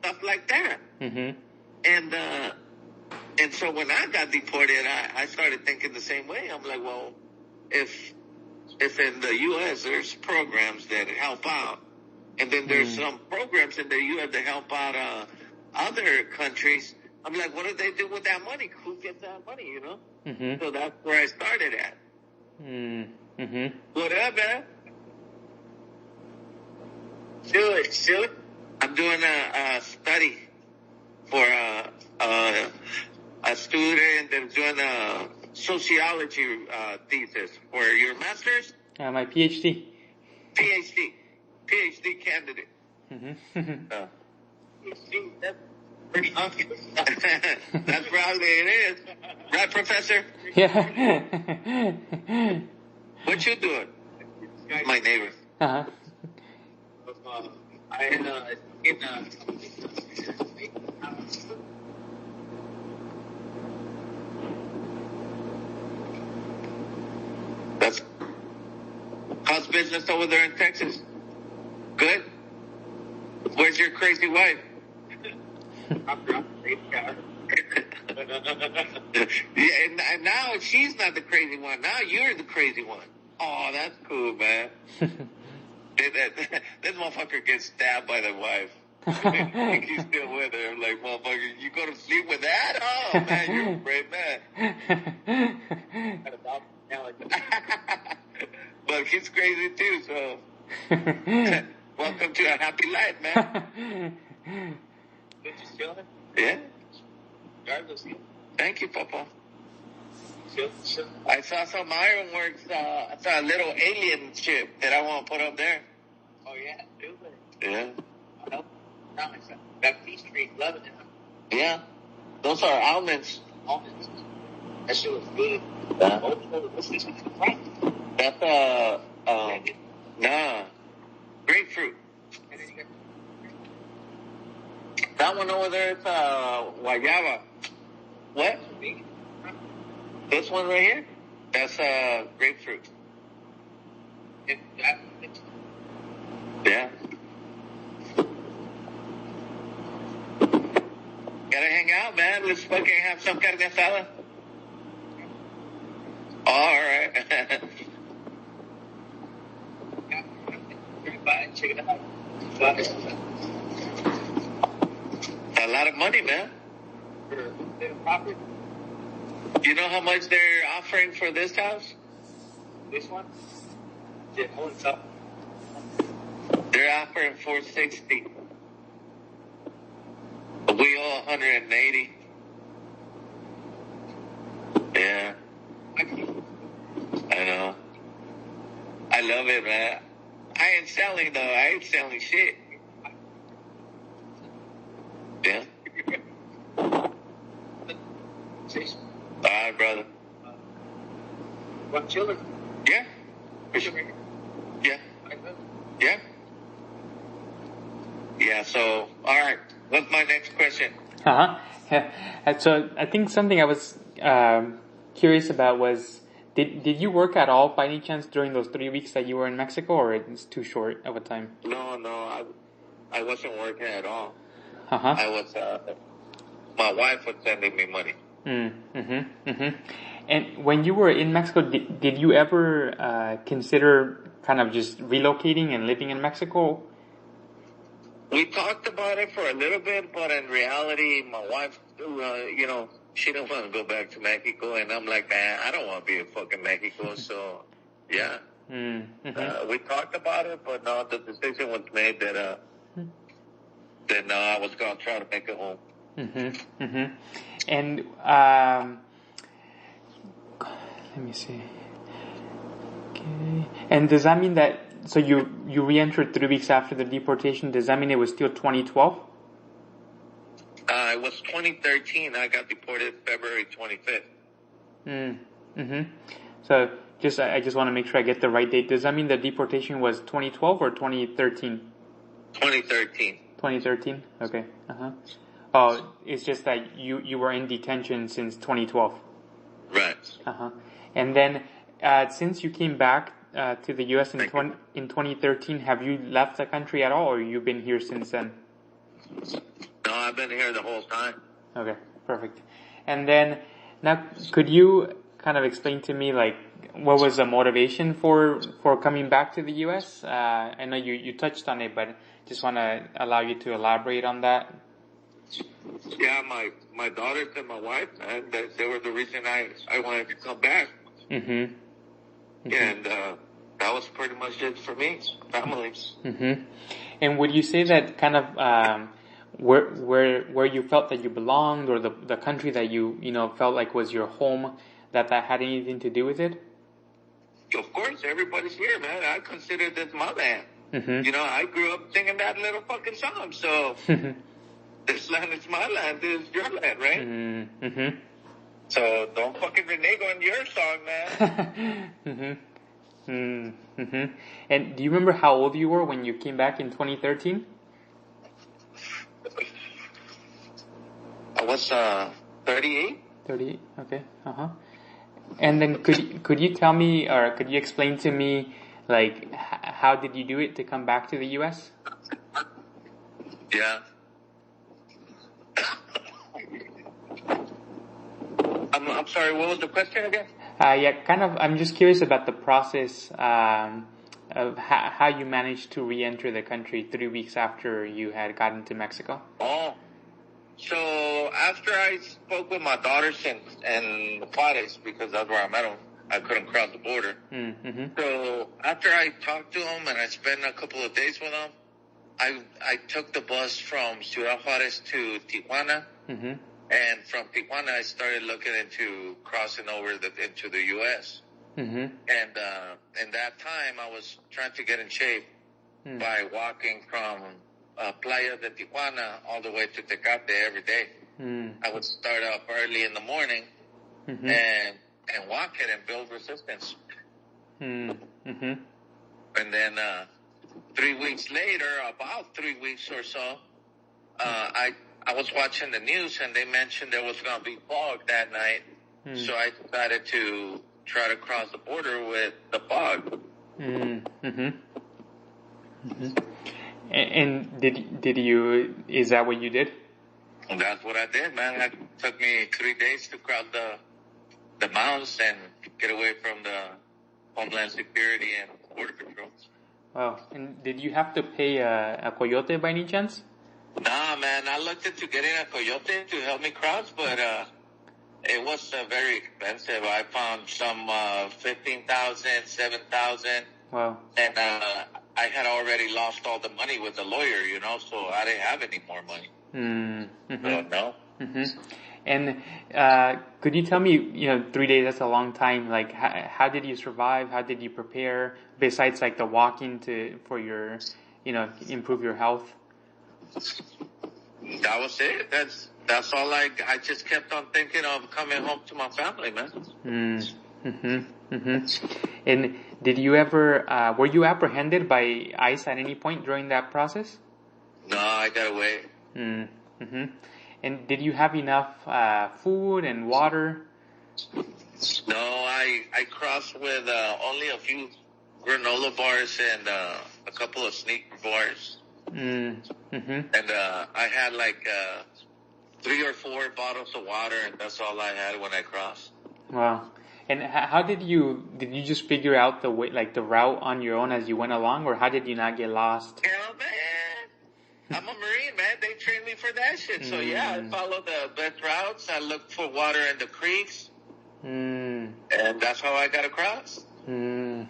stuff like that. Mm-hmm. And so when I got deported, I started thinking the same way. I'm like, well, if in the U.S. there's programs that help out, and then there's some programs in the U.S. that help out other countries, I'm like, what do they do with that money? Who gets that money, you know? Mm-hmm. So that's where I started at. Mm-hmm. What up, man? Silly. I'm doing a study for a student that's doing a sociology thesis for your master's. My PhD. PhD candidate. Mm-hmm. PhD, that's pretty obvious. That's probably it is. Right, Professor? Yeah. What you doing? My neighbor. Uh-huh. That's how's business over there in Texas? Good? Where's your crazy wife? Yeah, and now she's not the crazy one. Now you're the crazy one. Oh, that's cool, man. This motherfucker gets stabbed by the wife. He's still with her. I'm like, motherfucker, you go to sleep with that? Oh, man, you're a brave man. But he's crazy too, so welcome to a happy life, man. Did you steal it? Yeah. Thank you, Papa. I saw some ironworks, I saw a little alien ship that I want to put up there. Oh, yeah, do it. Yeah. That Peace Street, loving it. Yeah. Those are almonds. Almonds. That shit was good. What's this one? That's, nah. Grapefruit. That one over there is, guayaba. What? This one right here? That's, grapefruit. Yeah. Gotta hang out, man. Let's fucking have some carne asada. All right. Check it out. A lot of money, man. You know how much they're offering for this house? This one? Yeah, what's up? They're offering $460. We owe $180. Yeah. I know. I love it, man. I ain't selling though. I ain't selling shit. Yeah. Alright, brother. What children? Yeah. Yeah. Yeah. Yeah, so, alright. What's my next question? Uh-huh. Yeah. So I think something I was curious about was, did you work at all by any chance during those 3 weeks that you were in Mexico, or it's too short of a time? No, I wasn't working at all. Uh-huh. I was, my wife was sending me money. And when you were in Mexico, did you ever consider kind of just relocating and living in Mexico? We talked about it for a little bit, but in reality, my wife, she don't want to go back to Mexico, and I'm like, man, I don't want to be in fucking Mexico, so, yeah. We talked about it, but no, the decision was made that no, I was going to try to make it home. And, let me see. Okay. And does that mean that, so you re-entered 3 weeks after the deportation, does that mean it was still 2012? It was 2013. I got deported February 25th. So I just want to make sure I get the right date. Does that mean the deportation was 2012 or 2013? 2013. 2013? Okay. Oh, it's just that you were in detention since 2012. Right. And then, since you came back to the U.S. in 2013, have you left the country at all, or you've been here since then? I've been here the whole time. Okay, perfect. And then, now, could you kind of explain to me, like, what was the motivation for coming back to the U.S.? I know you touched on it, but just want to allow you to elaborate on that. Yeah, my daughters and my wife, man, they were the reason I wanted to come back. Mm-hmm. Mm-hmm. And that was pretty much it for me, families. Mm-hmm. And would you say that kind of where you felt that you belonged, or the country that you felt like was your home, that had anything to do with it? Of course, everybody's here, man. I consider this my land. Mm-hmm. I grew up singing that little fucking song, so this land is my land, this is your land, right? Mm-hmm. So don't fucking renege on your song, man. Mm-hmm. Mm-hmm. And do you remember how old you were when you came back in 2013? I was 38. 38. Okay. Uh-huh. And then could you tell me, or could you explain to me, like, how did you do it to come back to the U.S.? Yeah. I'm sorry, what was the question again? Yeah, kind of, I'm just curious about the process of how you managed to re-enter the country 3 weeks after you had gotten to Mexico. Oh, so after I spoke with my daughters and Juarez, because that's where I met them, I couldn't cross the border. Mm-hmm. So after I talked to them and I spent a couple of days with them, I took the bus from Ciudad Juarez to Tijuana. Mm-hmm. And from Tijuana, I started looking into crossing over into the U.S. Mm-hmm. And in that time, I was trying to get in shape by walking from Playa de Tijuana all the way to Tecate every day. I would start up early in the morning and walk it and build resistance. Mm-hmm. And then 3 weeks later, about 3 weeks or so, I was watching the news and they mentioned there was going to be fog that night. So I decided to try to cross the border with the fog. Mm-hmm. Mm-hmm. And did you, is that what you did? And that's what I did, man. It took me 3 days to cross the mountains and get away from the Homeland Security and Border Patrol. Wow. And did you have to pay a coyote by any chance? Nah, man. I looked into getting a coyote to help me cross, but it was very expensive. I found some 15,000, 7,000. Wow. And I had already lost all the money with the lawyer, so I didn't have any more money. Mm-hmm. So, no. Mm-hmm. And could you tell me, 3 days, that's a long time, like how did you survive? How did you prepare, besides like the walking for your, improve your health? That was it. That's all I just kept on thinking of coming home to my family, man. Mm-hmm. Mm-hmm. And did you ever, were you apprehended by ICE at any point during that process? No, I got away. Mm-hmm. And did you have enough food and water? No, I crossed with only a few granola bars and a couple of sneaker bars. Mm-hmm. And I had like 3 or 4 bottles of water, and that's all I had when I crossed. Wow. And how did you just figure out the way, like the route on your own as you went along, or how did you not get lost? Hell, man. I'm a Marine, man. They trained me for that shit. So yeah, I followed the best routes. I looked for water in the creeks. And that's how I got across. I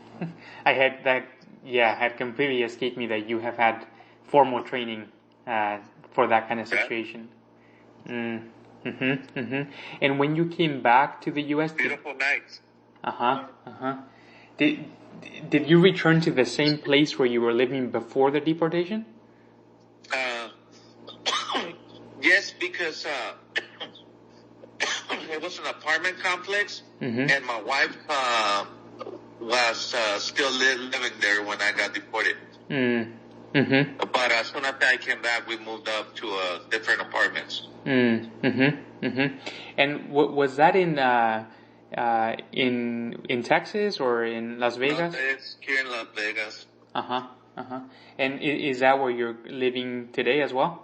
had that, had completely escaped me that you have had formal training for that kind of situation. And when you came back to the U.S. Beautiful nights. Did you return to the same place where you were living before the deportation? Yes, because it was an apartment complex, and my wife was still living there when I got deported. But as soon as I came back, we moved up to different apartments. And was that in Texas or in Las Vegas? It's here in Las Vegas. And is that where you're living today as well?